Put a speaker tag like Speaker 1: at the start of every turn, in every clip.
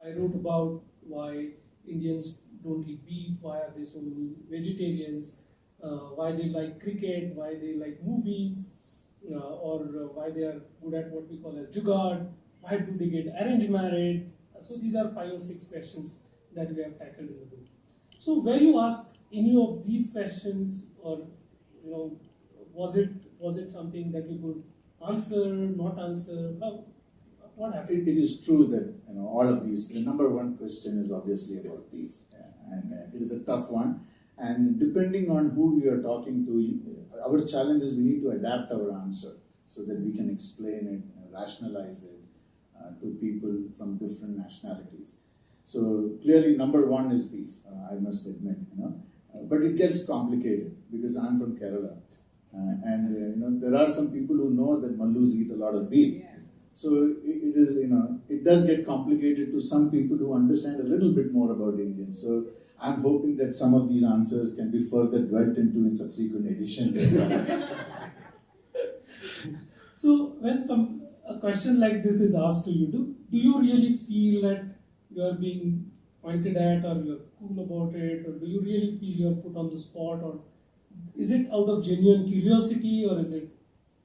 Speaker 1: I wrote about why Indians don't eat beef, why are they so many vegetarians, why they like cricket, why they like movies, or why they are good at what we call as jugaad, why do they get arranged married. So these are 5 or 6 questions that we have tackled in the book. So were you asked any of these questions, or you know, was it something that you could answer, not answer? What happened?
Speaker 2: It is true that all of these. The number one question is obviously about beef, and it is a tough one. And depending on who we are talking to, our challenge is we need to adapt our answer so that we can explain it, rationalize it to people from different nationalities. So clearly, number one is beef. I must admit, but it gets complicated because I'm from Kerala, and there are some people who know that Mallus eat a lot of beef. So it is, it does get complicated to some people who understand a little bit more about Indians. So I'm hoping that some of these answers can be further dwelt into in subsequent editions as well.
Speaker 1: So when a question like this is asked to you, do you really feel that you are being pointed at, or you're cool about it, or do you really feel you're put on the spot, or is it out of genuine curiosity, or is it,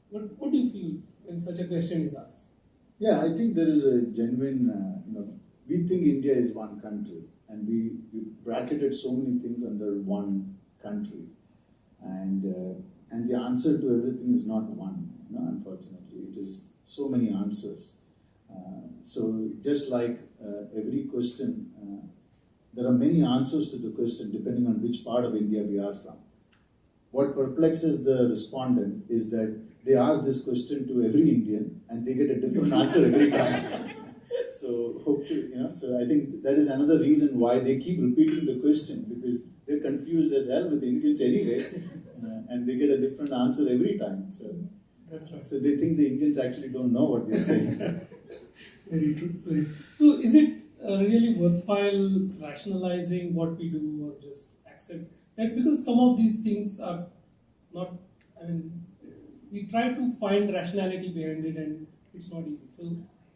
Speaker 1: what do you feel when such a question is asked?
Speaker 2: Yeah, I think there is a genuine, we think India is one country, and we bracketed so many things under one country, and the answer to everything is not one, unfortunately. It is so many answers. So just like every question, there are many answers to the question depending on which part of India we are from. What perplexes the respondent is that they ask this question to every Indian and they get a different answer every time. So hopefully, so I think that is another reason why they keep repeating the question, because they're confused as hell with the Indians anyway, and they get a different answer every time. So
Speaker 1: that's right.
Speaker 2: So they think the Indians actually don't know what they're saying.
Speaker 1: Very true. Very true. So is it really worthwhile rationalizing what we do, or just accept that? Because some of these things are not, we try to find rationality behind it, and it's not easy. So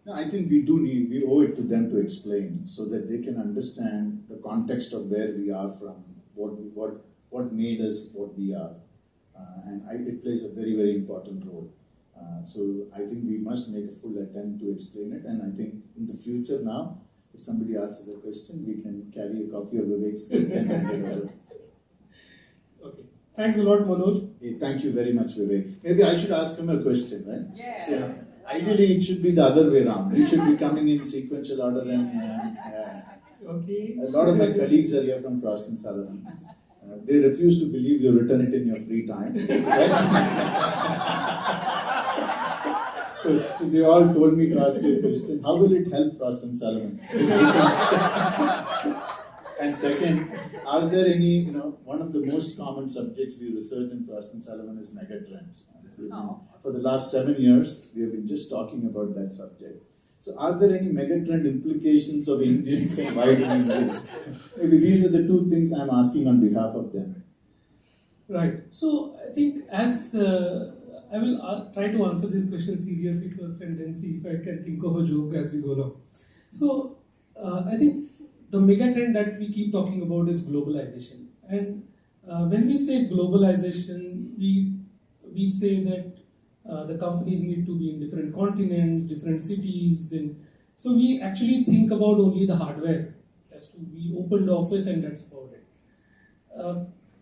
Speaker 2: no, I think we owe it to them to explain so that they can understand the context of where we are from, what made us what we are, and it plays a very, very important role. So I think we must make a full attempt to explain it, and I think in the future now, if somebody asks us a question, we can carry a copy of Vivek's book and hand it over.
Speaker 1: Okay. Thanks a lot, Manoj.
Speaker 2: Hey, thank you very much, Vivek. Maybe I should ask him a question, right?
Speaker 3: Yeah.
Speaker 2: So, ideally, it should be the other way around. It should be coming in sequential order, and
Speaker 1: okay.
Speaker 2: A lot of my colleagues are here from Frost and Sullivan. They refuse to believe you return it in your free time. Right? So they all told me to ask you a question. How will it help Frost and Sullivan? And second, are there any, one of the most common subjects we research in Frost and Sullivan is megatrends. For the last 7 years, we have been just talking about that subject. So are there any megatrend implications of Indians, and why do Indians? Maybe these are the two things I'm asking on behalf of them.
Speaker 1: Right. So I think as I will try to answer this question seriously first, and then see if I can think of a joke as we go along. So I think the megatrend that we keep talking about is globalization. And when we say globalization, we say that the companies need to be in different continents, different cities, and so we actually think about only the hardware. As to we open the office and that's about it.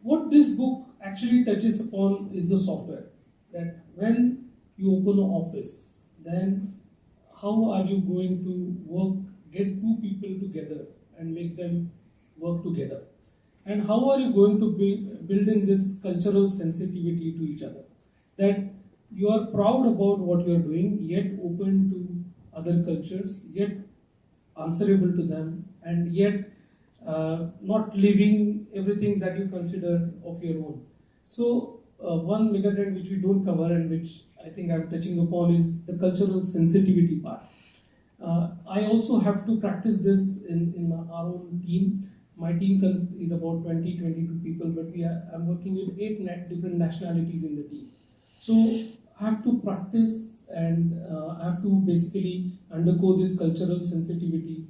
Speaker 1: What this book actually touches upon is the software. That when you open an office, then how are you going to get two people together and make them work together? And how are you going to build in this cultural sensitivity to each other? That you are proud about what you are doing, yet open to other cultures, yet answerable to them, and yet not leaving everything that you consider of your own. So one megatrend which we don't cover, and which I think I'm touching upon, is the cultural sensitivity part. I also have to practice this in our own team. My team is about 20-22 people, but I'm working with 8 different nationalities in the team. So I have to practice, and I have to basically undergo this cultural sensitivity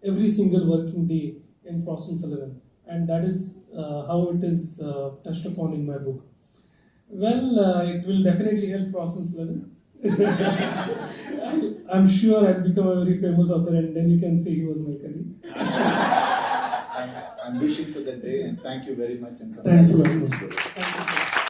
Speaker 1: every single working day in Frost and Sullivan, and that is how it is touched upon in my book. Well, it will definitely help Frost and Sullivan. I'm sure I'll become a very famous author, and then you can say he was my colleague.
Speaker 2: I'm wishing for that day, and thank you very much. And
Speaker 1: Thanks a lot.
Speaker 2: congratulations.
Speaker 1: Thank you, sir.